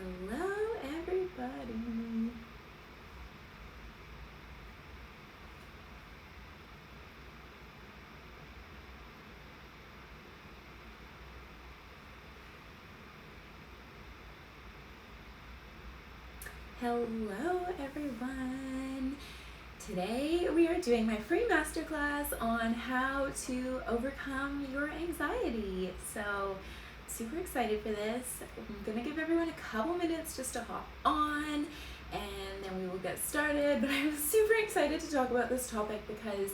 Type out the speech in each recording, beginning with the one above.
Hello, everybody. Hello, everyone. Today we are doing my free masterclass on how to overcome your anxiety. So, super excited for this. I'm gonna give everyone a couple minutes just to hop on and then we will get started. But I'm super excited to talk about this topic because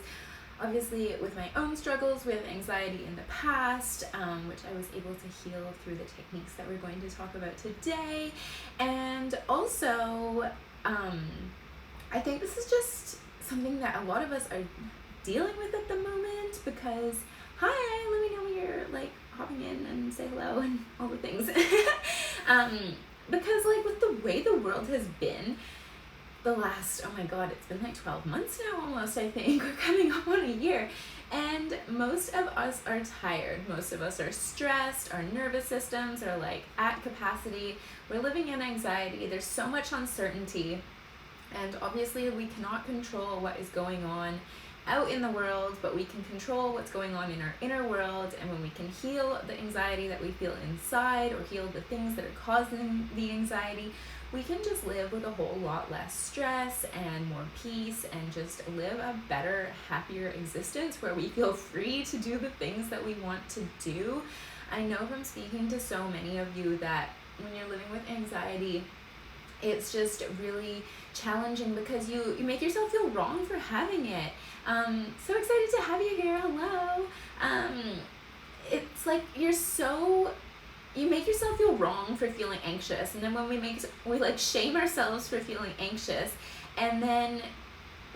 obviously with my own struggles with anxiety in the past, which I was able to heal through the techniques that we're going to talk about today. And also, I think this is just something that a lot of us are dealing with at the moment because, hi, let me know when you're like hopping in and say hello and all the things. Because like with the way the world has been, the last, oh my god, it's been like 12 months now almost, I think. We're coming up on a year. And most of us are tired. Most of us are stressed. Our nervous systems are like at capacity. We're living in anxiety. There's so much uncertainty. And obviously we cannot control what is going on out in the world, but we can control what's going on in our inner world. And when we can heal the anxiety that we feel inside or heal the things that are causing the anxiety, we can just live with a whole lot less stress and more peace and just live a better, happier existence where we feel free to do the things that we want to do. I know from speaking to so many of you that when you're living with anxiety, it's just really challenging because you make yourself feel wrong for having it. So excited to have you here. Hello. It's like you make yourself feel wrong for feeling anxious, and then when we like shame ourselves for feeling anxious, and then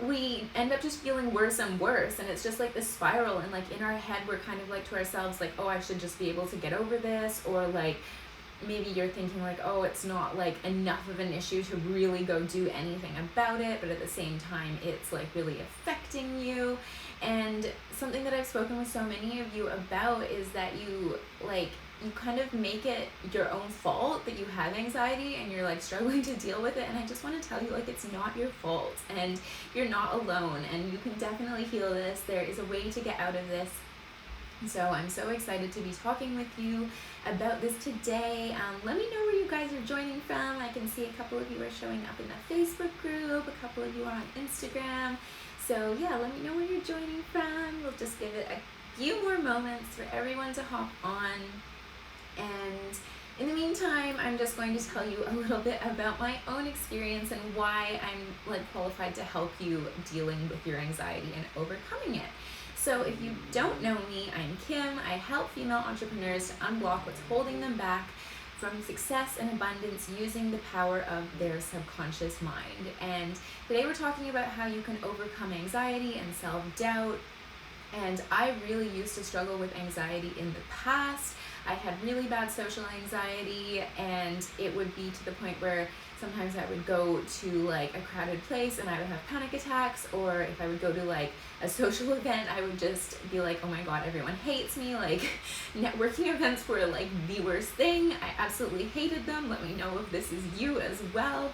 we end up just feeling worse and worse, and it's just like this spiral. And like in our head we're kind of like to ourselves like, oh, I should just be able to get over this, or like maybe you're thinking like, oh, it's not like enough of an issue to really go do anything about it, but at the same time it's like really affecting you. And something that I've spoken with so many of you about is that you kind of make it your own fault that you have anxiety and you're like struggling to deal with it. And I just want to tell you, like, it's not your fault and you're not alone, and you can definitely heal this. There is a way to get out of this. So I'm so excited to be talking with you about this today. Let me know where you guys are joining from. I can see a couple of you are showing up in the Facebook group, a couple of you are on Instagram. So yeah, let me know where you're joining from. We'll just give it a few more moments for everyone to hop on. And in the meantime, I'm just going to tell you a little bit about my own experience and why I'm like qualified to help you dealing with your anxiety and overcoming it. So if you don't know me, I'm Kim. I help female entrepreneurs to unblock what's holding them back from success and abundance using the power of their subconscious mind. And today we're talking about how you can overcome anxiety and self-doubt. And I really used to struggle with anxiety in the past. I had really bad social anxiety, and it would be to the point where sometimes I would go to like a crowded place and I would have panic attacks, or if I would go to like a social event, I would just be like, oh my god, everyone hates me. Like, networking events were like the worst thing. I absolutely hated them. Let me know if this is you as well.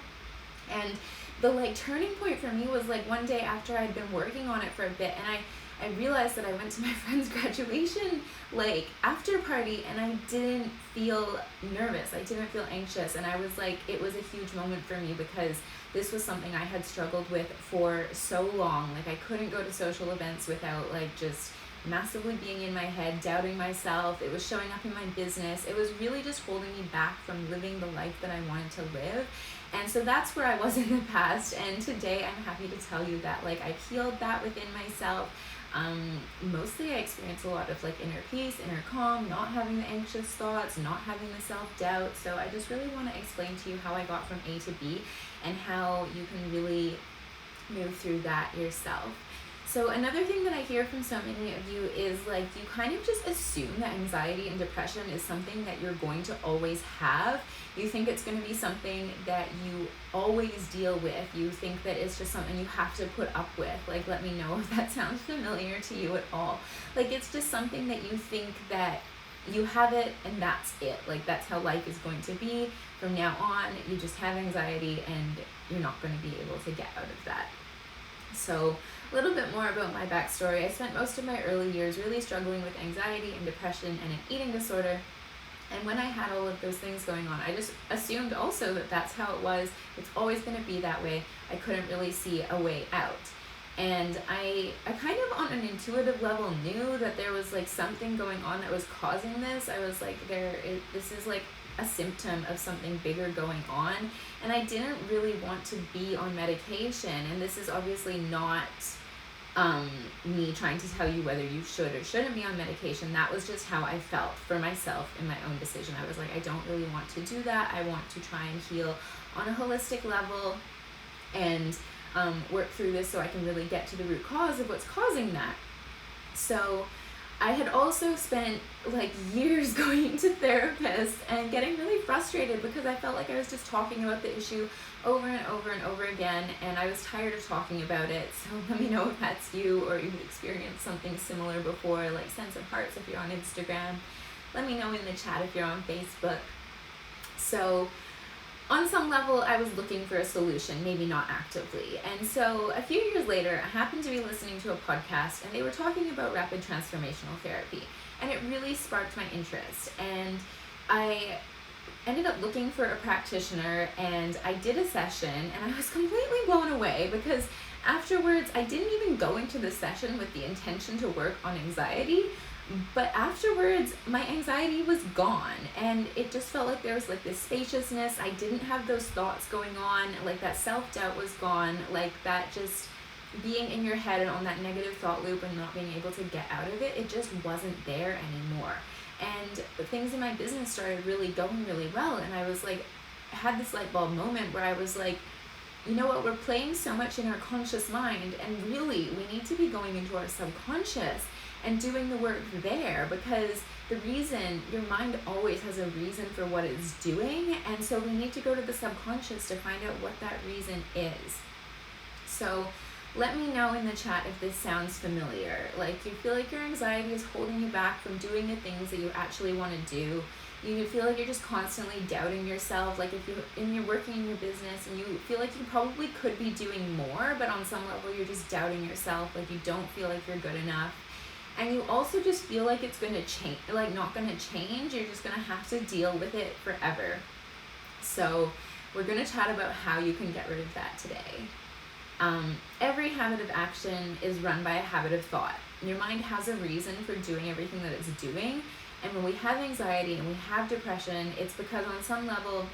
And the like turning point for me was like one day after I'd been working on it for a bit, and I realized that I went to my friend's graduation like after party, and I didn't feel nervous. I didn't feel anxious. And I was like, it was a huge moment for me because this was something I had struggled with for so long. Like, I couldn't go to social events without like just massively being in my head, doubting myself. It was showing up in my business. It was really just holding me back from living the life that I wanted to live. And so that's where I was in the past. And today I'm happy to tell you that like I've healed that within myself. Mostly I experience a lot of like inner peace, inner calm, not having the anxious thoughts, not having the self-doubt. So I just really want to explain to you how I got from A to B and how you can really move through that yourself. So another thing that I hear from so many of you is like you kind of just assume that anxiety and depression is something that you're going to always have. You think it's going to be something that you always deal with. You think that it's just something you have to put up with. Like, let me know if that sounds familiar to you at all. Like, it's just something that you think that you have it and that's it. Like, that's how life is going to be from now on. You just have anxiety and you're not going to be able to get out of that. So a little bit more about my backstory. I spent most of my early years really struggling with anxiety and depression and an eating disorder. And when I had all of those things going on, I just assumed also that that's how it was. It's always going to be that way. I couldn't really see a way out. And I kind of on an intuitive level knew that there was like something going on that was causing this. I was like, this is like a symptom of something bigger going on. And I didn't really want to be on medication. And this is obviously not me trying to tell you whether you should or shouldn't be on medication. That was just how I felt for myself in my own decision. I was like, I don't really want to do that. I want to try and heal on a holistic level and work through this so I can really get to the root cause of what's causing that. So I had also spent like years going to therapists and getting really frustrated because I felt like I was just talking about the issue over and over and over again, and I was tired of talking about it. So let me know if that's you or you've experienced something similar before, like Sense of Hearts if you're on Instagram. Let me know in the chat if you're on Facebook. So on some level, I was looking for a solution, maybe not actively. And so a few years later, I happened to be listening to a podcast, and they were talking about rapid transformational therapy. And it really sparked my interest. And I ended up looking for a practitioner, and I did a session, and I was completely blown away because afterwards, I didn't even go into the session with the intention to work on anxiety. But afterwards, my anxiety was gone, and it just felt like there was like this spaciousness. I didn't have those thoughts going on, like that self-doubt was gone, like that just being in your head and on that negative thought loop and not being able to get out of it, it just wasn't there anymore. And things in my business started really going really well, and I was like, I had this light bulb moment where I was like, you know what, we're playing so much in our conscious mind, and really we need to be going into our subconscious and doing the work there, because the reason, your mind always has a reason for what it's doing, and so we need to go to the subconscious to find out what that reason is. So let me know in the chat if this sounds familiar. Like, you feel like your anxiety is holding you back from doing the things that you actually want to do. You feel like you're just constantly doubting yourself. Like, if you're working in your business and you feel like you probably could be doing more, but on some level you're just doubting yourself. Like, you don't feel like you're good enough. And you also just feel like it's going to change, like not going to change. You're just going to have to deal with it forever. So we're going to chat about how you can get rid of that today. Every habit of action is run by a habit of thought. Your mind has a reason for doing everything that it's doing. And when we have anxiety and we have depression, it's because on some level,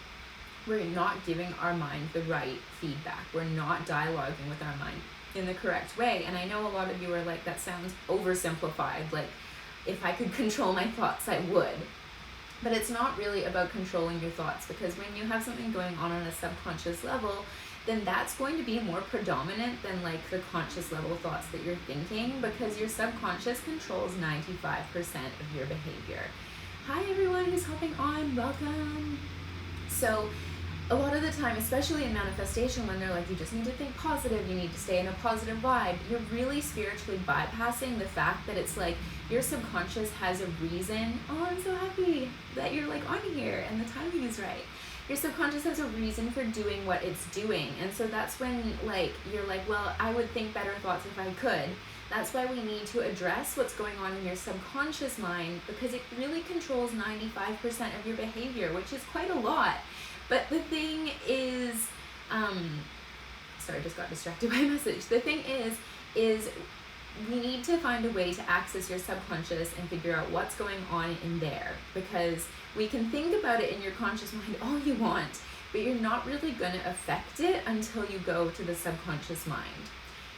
we're not giving our mind the right feedback. We're not dialoguing with our mind in the correct way. And I know a lot of you are like, that sounds oversimplified. Like, if I could control my thoughts, I would. But it's not really about controlling your thoughts, because when you have something going on a subconscious level, then that's going to be more predominant than like the conscious level thoughts that you're thinking, because your subconscious controls 95% of your behavior. Hi everyone who's hopping on, welcome. So a lot of the time, especially in manifestation, when they're like, you just need to think positive, you need to stay in a positive vibe, you're really spiritually bypassing the fact that it's like your subconscious has a reason. Oh, I'm so happy that you're like on here and the timing is right. Your subconscious has a reason for doing what it's doing. And so that's when like you're like, well, I would think better thoughts if I could. That's why we need to address what's going on in your subconscious mind, because it really controls 95% of your behavior, which is quite a lot. But the thing is, sorry, I just got distracted by a message. The thing is we need to find a way to access your subconscious and figure out what's going on in there, because we can think about it in your conscious mind all you want, but you're not really going to affect it until you go to the subconscious mind.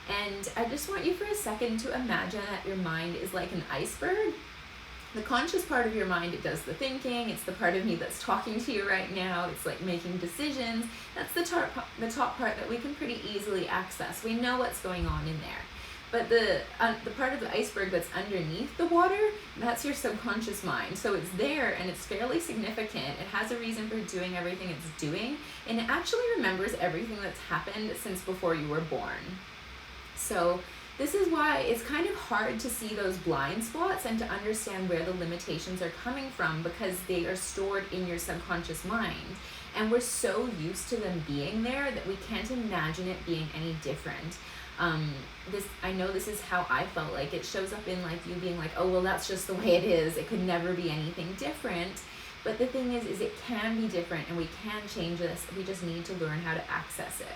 And I just want you for a second to imagine that your mind is like an iceberg. The conscious part of your mind, it does the thinking. It's the part of me that's talking to you right now. It's like making decisions. That's the top part that we can pretty easily access. We know what's going on in there. But the part of the iceberg that's underneath the water, that's your subconscious mind. So it's there and it's fairly significant. It has a reason for doing everything it's doing. And it actually remembers everything that's happened since before you were born. So This is why it's kind of hard to see those blind spots and to understand where the limitations are coming from, because they are stored in your subconscious mind. And we're so used to them being there that we can't imagine it being any different. I know this is how I felt. Like, it shows up in like you being like, oh, well, that's just the way it is. It could never be anything different. But the thing is it can be different, and we can change this. We just need to learn how to access it.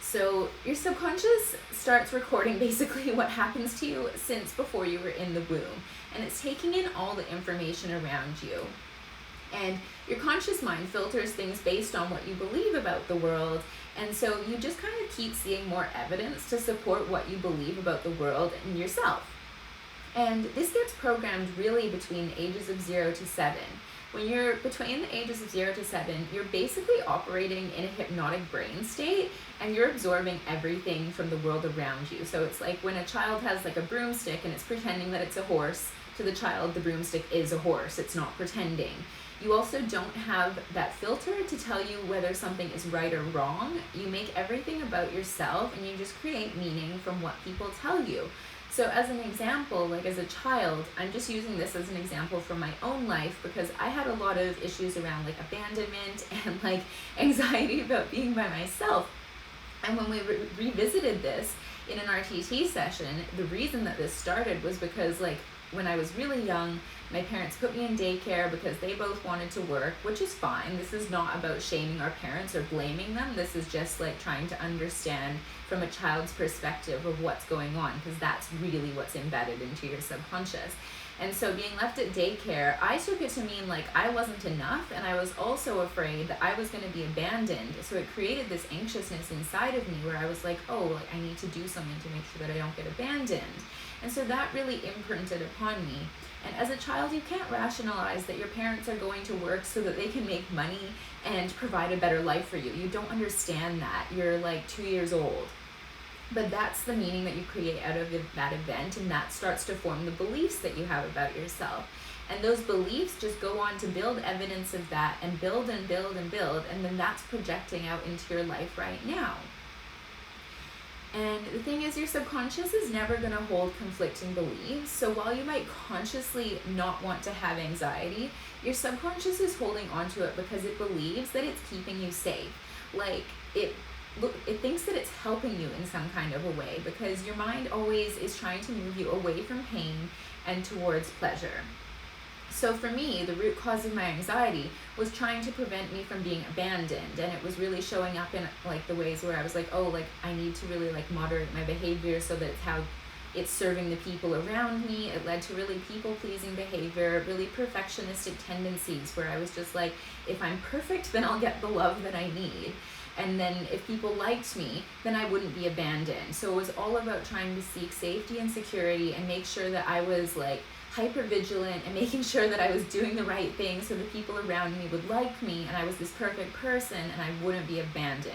So your subconscious starts recording basically what happens to you since before you were in the womb. And it's taking in all the information around you. And your conscious mind filters things based on what you believe about the world. And so you just kind of keep seeing more evidence to support what you believe about the world and yourself. And this gets programmed really between the ages of 0 to 7. When you're between the ages of 0 to 7, you're basically operating in a hypnotic brain state, and you're absorbing everything from the world around you. So it's like when a child has like a broomstick and it's pretending that it's a horse, to the child, the broomstick is a horse. It's not pretending. You also don't have that filter to tell you whether something is right or wrong. You make everything about yourself, and you just create meaning from what people tell you. So as an example, like as a child, I'm just using this as an example from my own life, because I had a lot of issues around like abandonment and like anxiety about being by myself. And when we revisited this in an RTT session, the reason that this started was because like when I was really young, my parents put me in daycare because they both wanted to work, which is fine. This is not about shaming our parents or blaming them. This is just like trying to understand from a child's perspective of what's going on, because that's really what's embedded into your subconscious. And so being left at daycare, I took it to mean like I wasn't enough, and I was also afraid that I was going to be abandoned. So it created this anxiousness inside of me where I was like, oh, like I need to do something to make sure that I don't get abandoned. And so that really imprinted upon me. And as a child, you can't rationalize that your parents are going to work so that they can make money and provide a better life for you. You don't understand that. You're like 2 years old. But that's the meaning that you create out of that event, and that starts to form the beliefs that you have about yourself. And those beliefs just go on to build evidence of that and build and build and build, and then that's projecting out into your life right now. And the thing is, your subconscious is never going to hold conflicting beliefs. So while you might consciously not want to have anxiety, your subconscious is holding onto it because it believes that it's keeping you safe. Like it thinks that it's helping you in some kind of a way, because your mind always is trying to move you away from pain and towards pleasure. So for me, the root cause of my anxiety was trying to prevent me from being abandoned, and it was really showing up in like the ways where I was like, oh, like I need to really like moderate my behavior so that it's serving the people around me. It led to really people-pleasing behavior, really perfectionistic tendencies where I was just like, if I'm perfect, then I'll get the love that I need. And then if people liked me, then I wouldn't be abandoned. So it was all about trying to seek safety and security and make sure that I was like hyper vigilant and making sure that I was doing the right thing so the people around me would like me and I was this perfect person and I wouldn't be abandoned.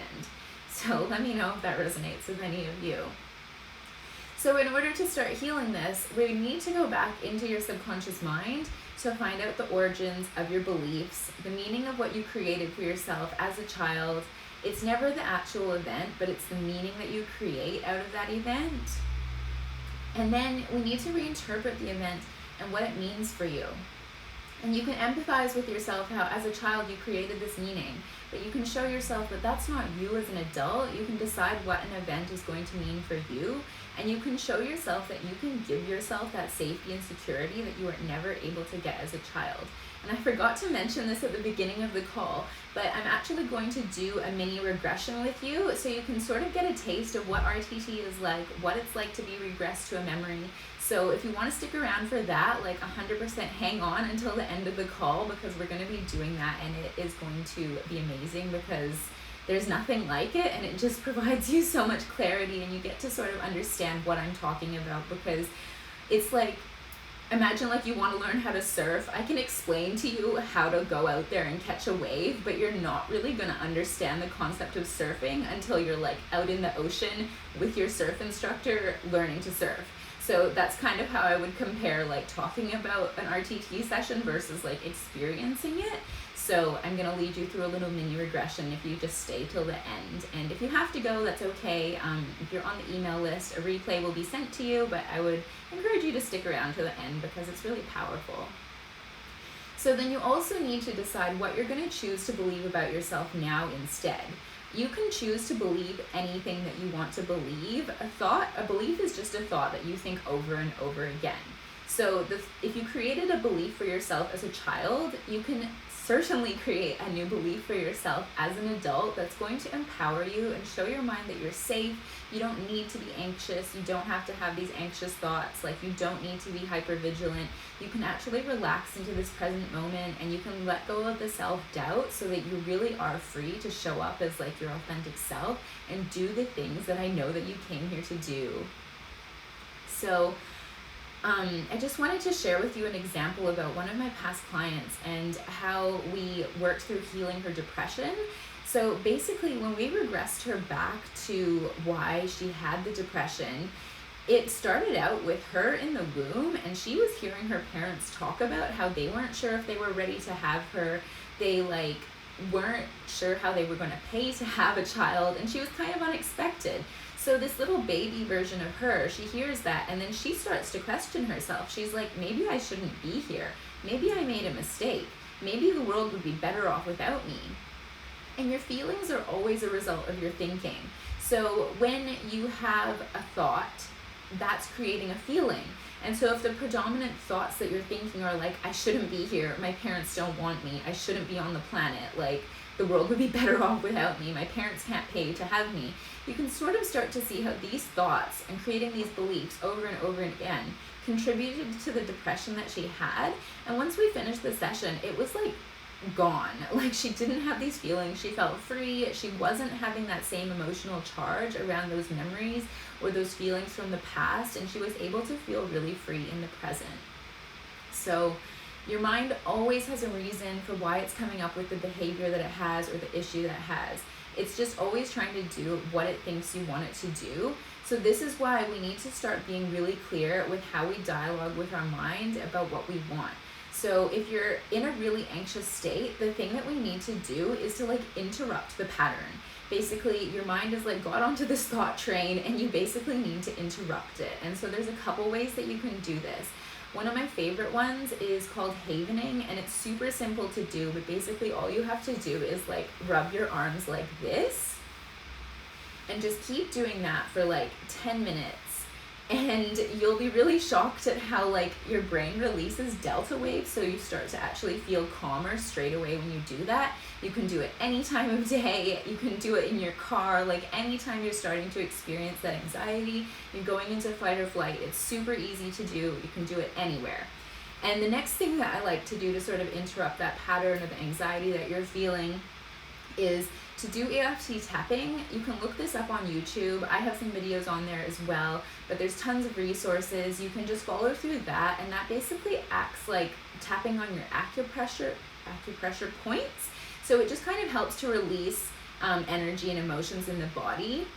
So let me know if that resonates with any of you. So in order to start healing this, we need to go back into your subconscious mind to find out the origins of your beliefs, the meaning of what you created for yourself as a child. It's never the actual event, but it's the meaning that you create out of that event. And then we need to reinterpret the event and what it means for you. And you can empathize with yourself how as a child you created this meaning, but you can show yourself that that's not you as an adult. You can decide what an event is going to mean for you, and you can show yourself that you can give yourself that safety and security that you were never able to get as a child. And I forgot to mention this at the beginning of the call, but I'm actually going to do a mini regression with you so you can sort of get a taste of what RTT is like, what it's like to be regressed to a memory. So if you want to stick around for that, like 100% hang on until the end of the call, because we're going to be doing that and it is going to be amazing because there's nothing like it, and it just provides you so much clarity and you get to sort of understand what I'm talking about, because it's like, imagine like you want to learn how to surf. I can explain to you how to go out there and catch a wave, but you're not really going to understand the concept of surfing until you're like out in the ocean with your surf instructor learning to surf. So that's kind of how I would compare like talking about an RTT session versus like experiencing it. So I'm going to lead you through a little mini regression if you just stay till the end. And if you have to go, that's okay. If you're on the email list, a replay will be sent to you, but I would encourage you to stick around to the end because it's really powerful. So then you also need to decide what you're going to choose to believe about yourself now instead. You can choose to believe anything that you want to believe. A belief is just a thought that you think over and over again. So if you created a belief for yourself as a child, you can certainly create a new belief for yourself as an adult that's going to empower you and show your mind that you're safe. You don't need to be anxious. You don't have to have these anxious thoughts. Like, you don't need to be hypervigilant. You can actually relax into this present moment, and you can let go of the self-doubt so that you really are free to show up as like your authentic self and do the things that I know that you came here to do. So I just wanted to share with you an example about one of my past clients and how we worked through healing her depression. So basically, when we regressed her back to why she had the depression, it started out with her in the womb, and she was hearing her parents talk about how they weren't sure if they were ready to have her. They weren't sure how they were going to pay to have a child, and she was kind of unexpected. So this little baby version of her, she hears that, and then she starts to question herself. She's like, maybe I shouldn't be here. Maybe I made a mistake. Maybe the world would be better off without me. And your feelings are always a result of your thinking. So when you have a thought, that's creating a feeling. And so if the predominant thoughts that you're thinking are like, I shouldn't be here, my parents don't want me, I shouldn't be on the planet, like the world would be better off without me, my parents can't pay to have me, you can sort of start to see how these thoughts and creating these beliefs over and over again contributed to the depression that she had. And once we finished the session, it was like gone. Like, she didn't have these feelings. She felt free. She wasn't having that same emotional charge around those memories or those feelings from the past, and she was able to feel really free in the present. So your mind always has a reason for why it's coming up with the behavior that it has or the issue that it has. It's just always trying to do what it thinks you want it to do. So this is why we need to start being really clear with how we dialogue with our mind about what we want. So if you're in a really anxious state, the thing that we need to do is to like interrupt the pattern. Basically, your mind is like got onto this thought train, and you basically need to interrupt it. And so there's a couple ways that you can do this. One of my favorite ones is called havening, and it's super simple to do, but basically all you have to do is like rub your arms like this and just keep doing that for like 10 minutes. And you'll be really shocked at how like your brain releases delta waves, so you start to actually feel calmer straight away when you do that. You can do it any time of day. You can do it in your car, like anytime you're starting to experience that anxiety, you're going into fight or flight. It's super easy to do. You can do it anywhere. And the next thing that I like to do to sort of interrupt that pattern of anxiety that you're feeling is to do EFT tapping. You can look this up on YouTube. I have some videos on there as well, but there's tons of resources. You can just follow through that, and that basically acts like tapping on your acupressure points. So it just kind of helps to release energy and emotions in the body.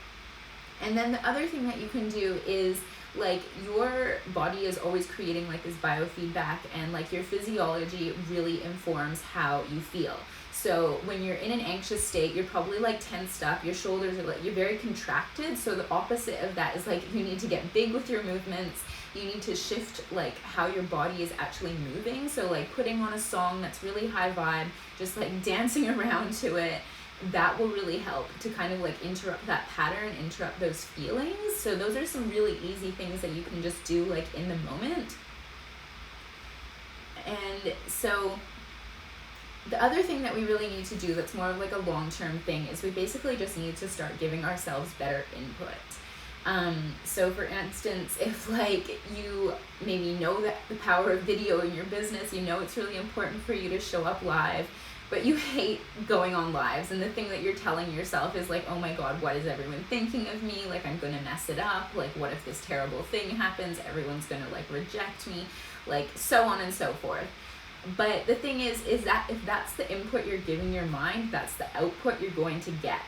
And then the other thing that you can do is like your body is always creating like this biofeedback, and like your physiology really informs how you feel. So when you're in an anxious state, you're probably like tensed up, your shoulders are like, you're very contracted. So the opposite of that is like you need to get big with your movements. You need to shift like how your body is actually moving. So like putting on a song that's really high vibe, just like dancing around to it, that will really help to kind of like interrupt that pattern, interrupt those feelings. So those are some really easy things that you can just do like in the moment. And so the other thing that we really need to do that's more of like a long-term thing is we basically just need to start giving ourselves better input. So for instance, if like you maybe know that the power of video in your business, you know it's really important for you to show up live, but you hate going on lives, and the thing that you're telling yourself is like, oh my God, what is everyone thinking of me? Like, I'm gonna mess it up. Like, what if this terrible thing happens? Everyone's gonna like reject me, like so on and so forth. But the thing is that if that's the input you're giving your mind, that's the output you're going to get.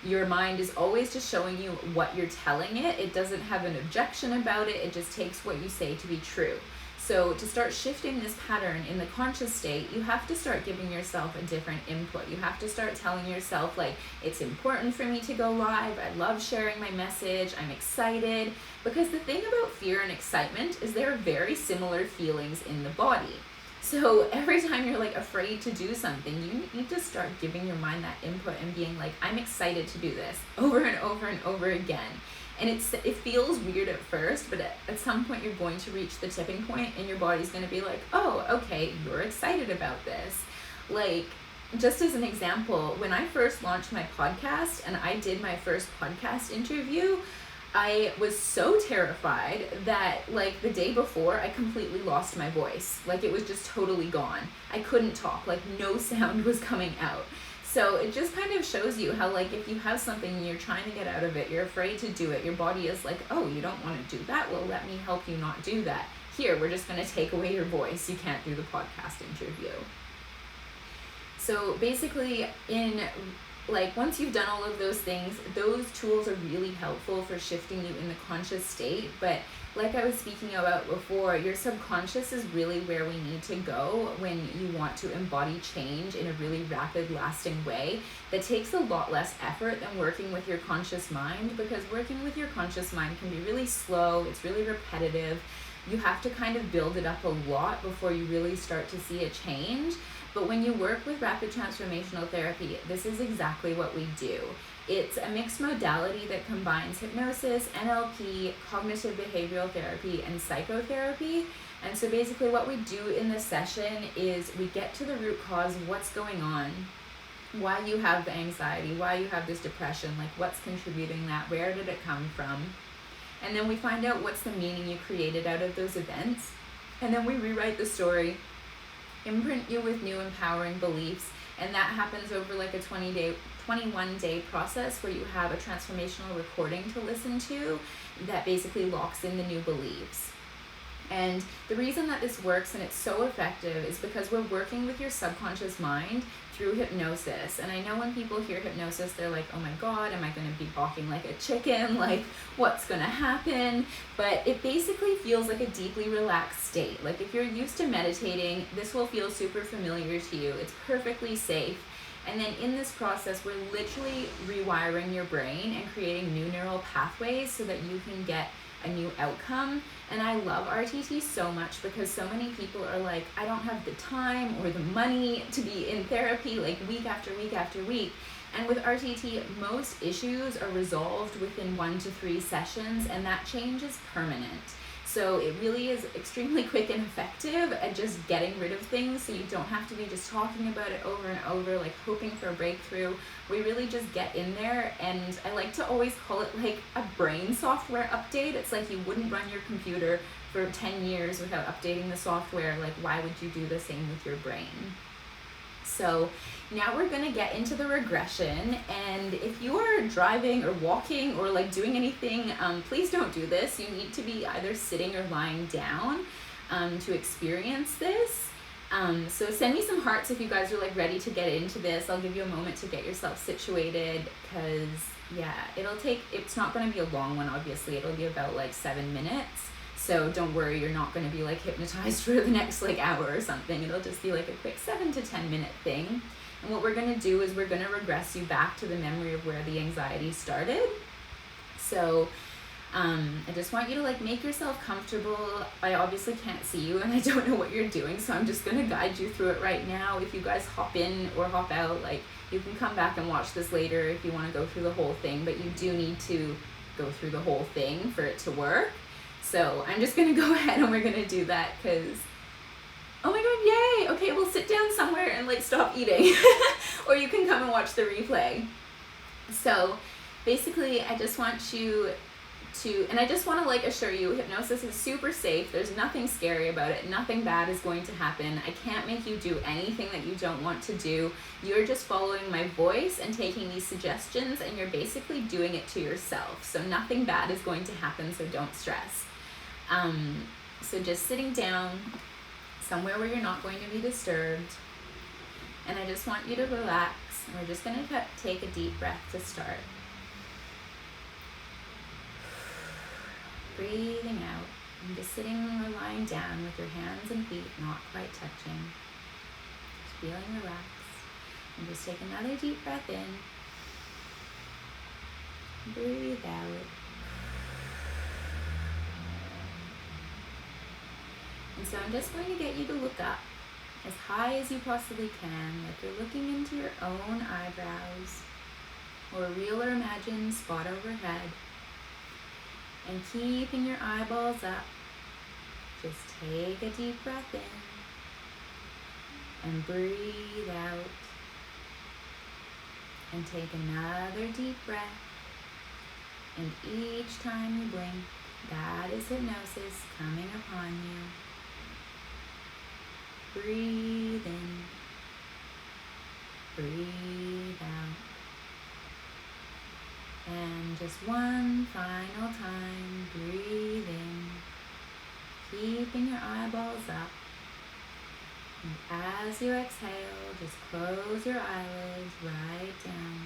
Your mind is always just showing you what you're telling it. It doesn't have an objection about it. It just takes what you say to be true. So to start shifting this pattern in the conscious state, you have to start giving yourself a different input. You have to start telling yourself, like, it's important for me to go live. I love sharing my message. I'm excited. Because the thing about fear and excitement is they're very similar feelings in the body. So every time you're like afraid to do something, you need to start giving your mind that input and being like, I'm excited to do this over and over and over again. And it feels weird at first, but at some point you're going to reach the tipping point and your body's going to be like, oh, okay, you're excited about this. Like, just as an example, when I first launched my podcast and I did my first podcast interview, I was so terrified that like the day before I completely lost my voice. Like it was just totally gone. I couldn't talk, like no sound was coming out. So it just kind of shows you how like if you have something and you're trying to get out of it, you're afraid to do it, your body is like, oh, you don't want to do that? Well, let me help you not do that. Here, we're just going to take away your voice. You can't do the podcast interview. So basically once you've done all of those things, those tools are really helpful for shifting you in the conscious state. But like I was speaking about before, your subconscious is really where we need to go when you want to embody change in a really rapid, lasting way that takes a lot less effort than working with your conscious mind, because working with your conscious mind can be really slow, it's really repetitive. You have to kind of build it up a lot before you really start to see a change. But when you work with rapid transformational therapy, this is exactly what we do. It's a mixed modality that combines hypnosis, NLP, cognitive behavioral therapy, and psychotherapy. And so basically what we do in this session is we get to the root cause of what's going on, why you have the anxiety, why you have this depression, like what's contributing that, where did it come from? And then we find out what's the meaning you created out of those events. And then we rewrite the story, imprint you with new empowering beliefs, and that happens over like a 21-day process where you have a transformational recording to listen to that basically locks in the new beliefs. And the reason that this works and it's so effective is because we're working with your subconscious mind through hypnosis. And I know when people hear hypnosis, they're like, oh my God, am I going to be balking like a chicken? Like, what's going to happen? But it basically feels like a deeply relaxed state. Like if you're used to meditating, this will feel super familiar to you. It's perfectly safe. And then in this process, we're literally rewiring your brain and creating new neural pathways so that you can get a new outcome. And I love RTT so much because so many people are like, I don't have the time or the money to be in therapy like week after week after week. And with RTT, most issues are resolved within 1 to 3 sessions, and that change is permanent. So it really is extremely quick and effective at just getting rid of things, so you don't have to be just talking about it over and over, like hoping for a breakthrough. We really just get in there, and I like to always call it like a brain software update. It's like you wouldn't run your computer for 10 years without updating the software. Like, why would you do the same with your brain? So now we're going to get into the regression, and if you are driving or walking or like doing anything, please don't do this. You need to be either sitting or lying down to experience this. So send me some hearts if you guys are like ready to get into this. I'll give you a moment to get yourself situated, because yeah, it's not going to be a long one, obviously. It'll be about like 7 minutes. So don't worry, you're not going to be like hypnotized for the next like hour or something. It'll just be like a quick 7 to 10 minute thing. And what we're going to do is we're going to regress you back to the memory of where the anxiety started. So I just want you to like make yourself comfortable. I obviously can't see you and I don't know what you're doing, so I'm just going to guide you through it right now. If you guys hop in or hop out, like you can come back and watch this later if you want to go through the whole thing, but you do need to go through the whole thing for it to work. So I'm just going to go ahead and we're going to do that because, oh my God, yay! Okay, we'll sit down somewhere and like stop eating. Or you can come and watch the replay. So basically, I just want you to, and I just want to like assure you, hypnosis is super safe. There's nothing scary about it. Nothing bad is going to happen. I can't make you do anything that you don't want to do. You're just following my voice and taking these suggestions, and you're basically doing it to yourself. So nothing bad is going to happen, so don't stress. So just sitting down somewhere where you're not going to be disturbed, and I just want you to relax And we're just going to take a deep breath to start. Breathing out and just sitting or lying down with your hands and feet not quite touching. Just feeling relaxed. And just take another deep breath in. Breathe out. And so I'm just going to get you to look up as high as you possibly can, like you're looking into your own eyebrows or a real or imagined spot overhead. And keeping your eyeballs up, just take a deep breath in and breathe out. And take another deep breath. And each time you blink, that is hypnosis coming upon you. Breathe in, breathe out. And just one final time, breathe in, keeping your eyeballs up. And as you exhale, just close your eyelids right down,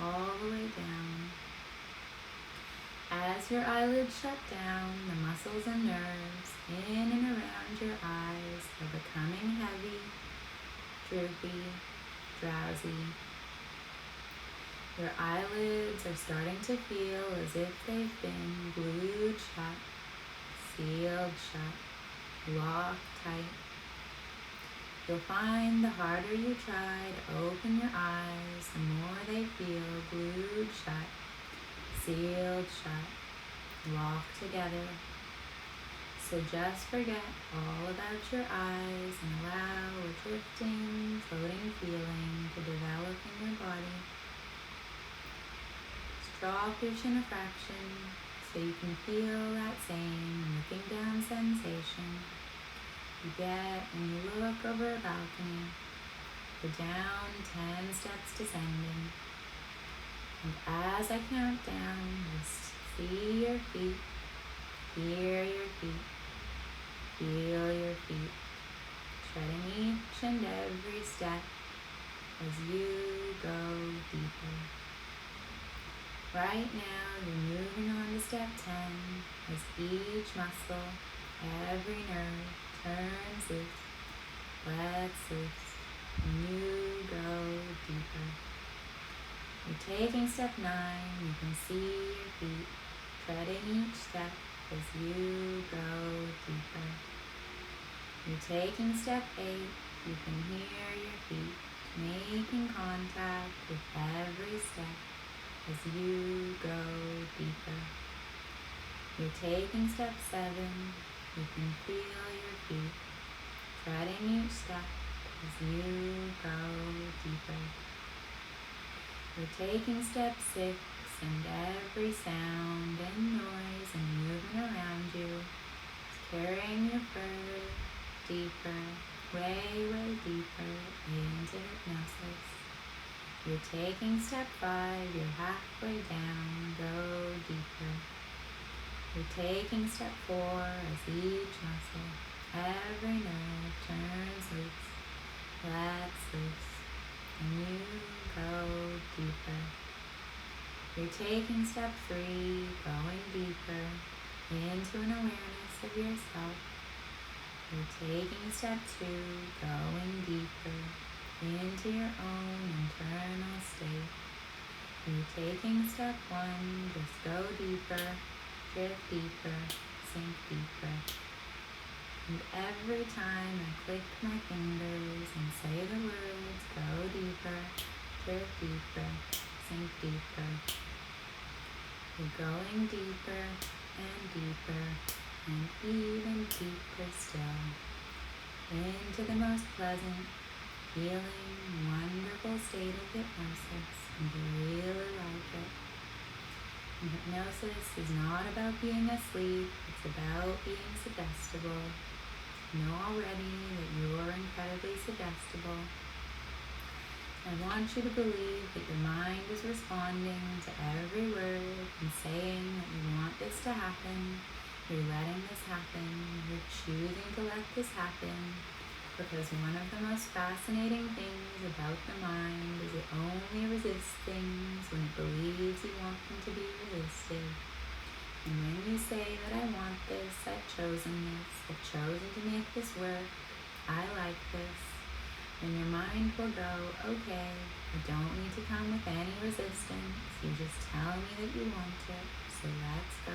all the way down. As your eyelids shut down, the muscles and nerves in and around your eyes are becoming heavy, droopy, drowsy. Your eyelids are starting to feel as if they've been glued shut, sealed shut, locked tight. You'll find the harder you try to open your eyes, the more they feel glued shut, sealed shut, locked together. So just forget all about your eyes and allow a drifting, floating feeling to develop in your body. Just drop your chin a fraction so you can feel that same looking down sensation you get when you look over a balcony. Go down 10 steps descending. And as I count down, just see your feet, hear your feet, feel your feet, treading each and every step as you go deeper. Right now, you're moving on to step 10 as each muscle, every nerve turns loose, lets loose, and you go deeper. You're taking step 9, you can see your feet, treading each step as you go deeper. You're taking step 8, you can hear your feet making contact with every step as you go deeper. You're taking step 7, you can feel your feet treading each step as you go deeper. You're taking step 6, and every sound and noise and movement around you is carrying you further, deeper, way, way deeper into hypnosis. You're taking step 5, you're halfway down, go deeper. You're taking step 4 as each muscle, every nerve turns loose, lets loose, and you go deeper. You're taking step 3, going deeper into an awareness of yourself. You're taking step 2, going deeper into your own internal state. You're taking step 1, just go deeper, drift deeper, sink deeper. And every time I click my fingers and say the words, go deeper, drift deeper, sink deeper, you're going deeper and deeper and even deeper still into the most pleasant, healing, wonderful state of hypnosis, and you really like it. And hypnosis is not about being asleep, it's about being suggestible. You know already that you're incredibly suggestible. I want you to believe that your mind is responding to every word and saying that you want this to happen, you're letting this happen, you're choosing to let this happen, because one of the most fascinating things is about the mind, as it only resists things when it believes you want them to be resisted. And when you say that I want this, I've chosen to make this work, I like this, then your mind will go, okay, I don't need to come with any resistance, you just tell me that you want it, so let's go.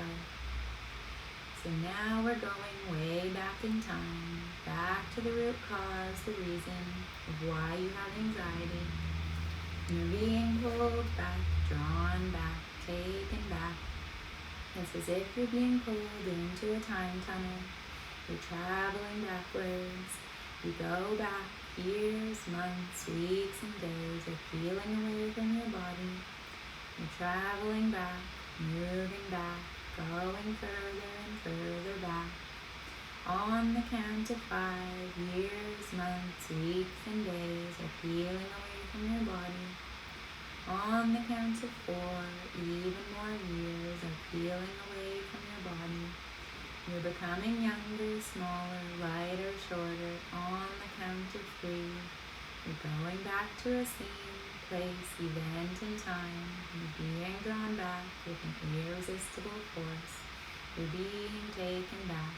So now we're going way back in time, back to the root cause, the reason of why you have anxiety. And you're being pulled back, drawn back, taken back. It's as if you're being pulled into a time tunnel. You're traveling backwards. You go back years, months, weeks, and days of healing away from your body. You're traveling back, moving back, going further and further back. On the count of 5, years, months, weeks, and days of healing away from your body. On the count of 4, even more years of healing away from your body. You're becoming younger, smaller, lighter, shorter. On the count of 3, you're going back to a scene, place, event, and time. You're being drawn back with an irresistible force. You're being taken back.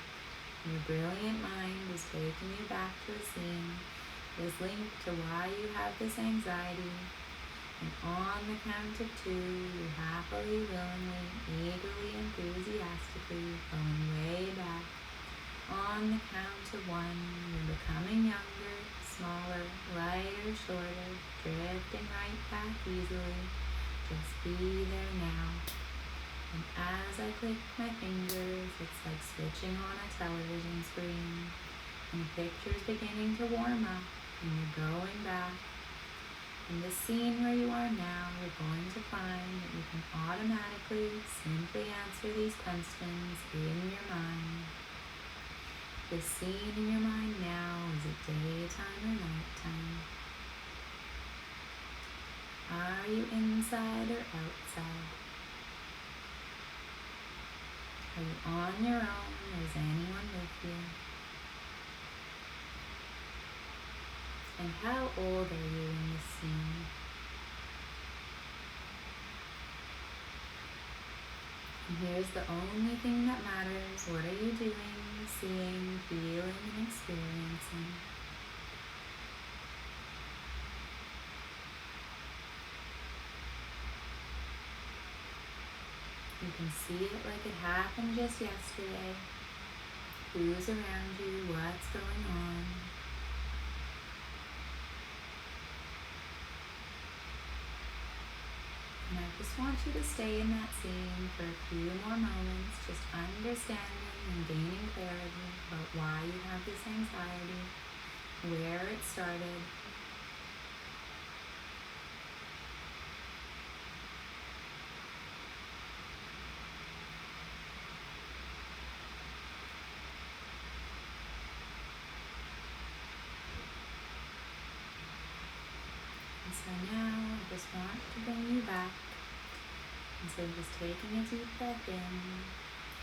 Your brilliant mind is taking you back to a scene that is linked to why you have this anxiety. And on the count of 2, you're happily, willingly, eagerly, enthusiastically going way back. On the count of 1, you're becoming younger, smaller, lighter, shorter, drifting right back easily. Just be there now. And as I click my fingers, it's like switching on a television screen. And the picture's beginning to warm up, and you're going back. In the scene where you are now, you're going to find that you can automatically simply answer these questions in your mind. The scene in your mind now, is it daytime or nighttime? Are you inside or outside? Are you on your own, or is anyone with you? And how old are you in this scene? And here's the only thing that matters. What are you doing, seeing, feeling, and experiencing? You can see it like it happened just yesterday. Who's around you? What's going on? And I just want you to stay in that scene for a few more moments, just understanding and gaining clarity about why you have this anxiety, where it started. And so now I just want to bring you back. And so just taking a deep breath in,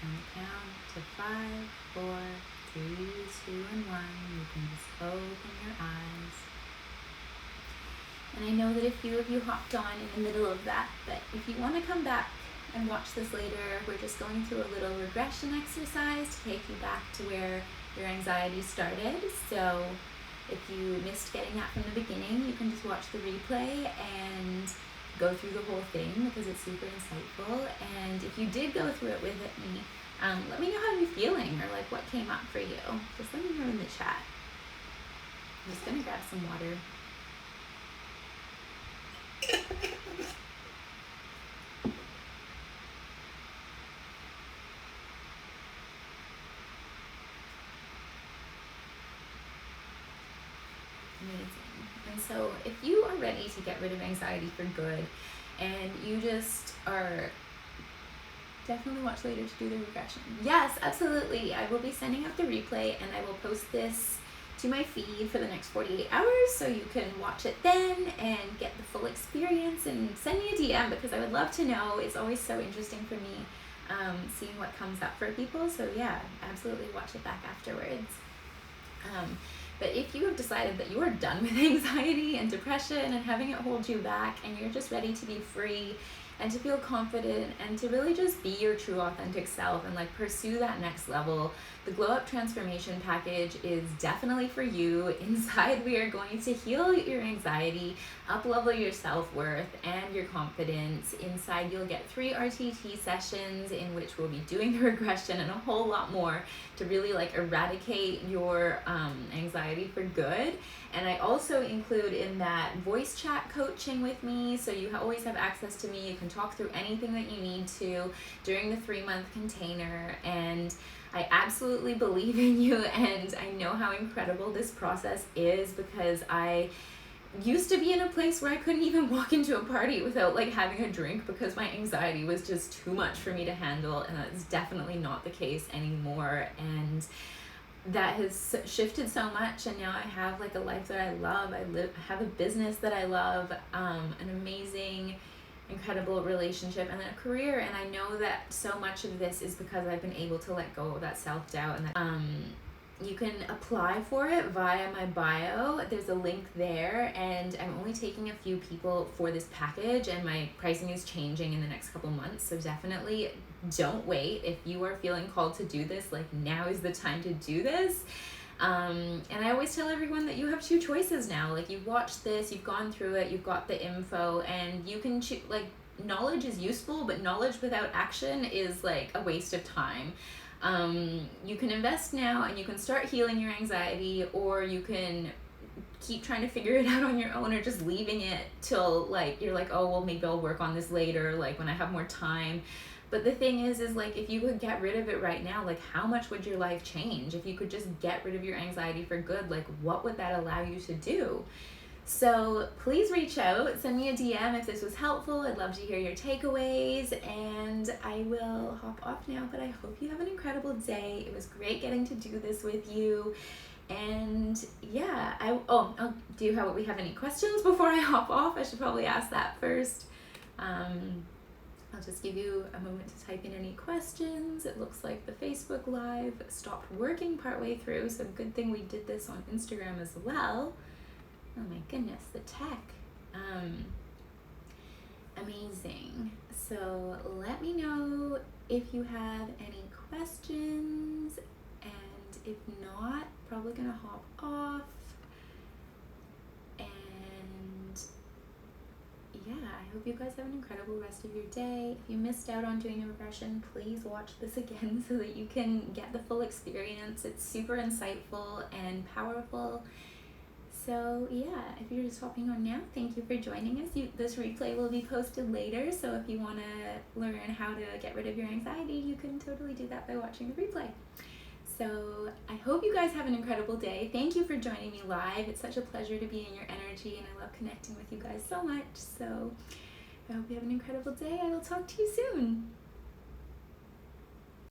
on the count to 5, 4, 3, 2, and 1, you can just open your eyes. And I know that a few of you hopped on in the middle of that, but if you want to come back and watch this later, we're just going through a little regression exercise to take you back to where your anxiety started. So if you missed getting that from the beginning, you can just watch the replay and go through the whole thing because it's super insightful. And if you did go through it with me, let me know how you're feeling or like what came up for you. Just let me know in the chat. I'm just gonna grab some water. Amazing. And so if you are ready to get rid of anxiety for good and you just are, definitely watch later to do the regression. Yes, absolutely. I will be sending out the replay and I will post this to my feed for the next 48 hours so you can watch it then and get the full experience and send me a DM because I would love to know. It's always so interesting for me seeing what comes up for people. So yeah, absolutely watch it back afterwards. But if you have decided that you are done with anxiety and depression and having it hold you back, and you're just ready to be free and to feel confident and to really just be your true authentic self and like pursue that next level, the Glow Up Transformation Package is definitely for you. Inside, we are going to heal your anxiety, up-level your self-worth and your confidence. Inside, you'll get 3 RTT sessions in which we'll be doing the regression and a whole lot more to really like eradicate your anxiety for good. And I also include in that voice chat coaching with me, so you always have access to me. You can talk through anything that you need to during the 3-month container. And I absolutely believe in you, and I know how incredible this process is, because I used to be in a place where I couldn't even walk into a party without like having a drink because my anxiety was just too much for me to handle, and that's definitely not the case anymore. And that has shifted so much, and now I have like a life that I love. I have a business that I love, an amazing, incredible relationship, and a career. And I know that so much of this is because I've been able to let go of that self-doubt. And that you can apply for it via my bio. There's a link there, and I'm only taking a few people for this package, and my pricing is changing in the next couple months, so definitely don't wait. If you are feeling called to do this, like, now is the time to do this. And I always tell everyone that you have 2 choices now. Like, you've watched this, you've gone through it, you've got the info, and you can choose. Like, knowledge is useful, but knowledge without action is like a waste of time. You can invest now and you can start healing your anxiety, or you can keep trying to figure it out on your own, or just leaving it till like you're like, oh well, maybe I'll work on this later, like when I have more time. But the thing is like, if you could get rid of it right now, like how much would your life change? If you could just get rid of your anxiety for good, like what would that allow you to do? So please reach out, send me a DM if this was helpful. I'd love to hear your takeaways, and I will hop off now, but I hope you have an incredible day. It was great getting to do this with you. And yeah, do you have any questions before I hop off? I should probably ask that first. I'll just give you a moment to type in any questions. It looks like the Facebook Live stopped working partway through, so good thing we did this on Instagram as well. Oh my goodness, the tech. Amazing. So let me know if you have any questions, and if not, probably gonna hop off. And yeah, I hope you guys have an incredible rest of your day. If you missed out on doing the regression, please watch this again so that you can get the full experience. It's super insightful and powerful. So yeah, if you're just hopping on now, thank you for joining us. This replay will be posted later, so if you want to learn how to get rid of your anxiety, you can totally do that by watching the replay. So I hope you guys have an incredible day. Thank you for joining me live. It's such a pleasure to be in your energy, and I love connecting with you guys so much. So I hope you have an incredible day. I will talk to you soon.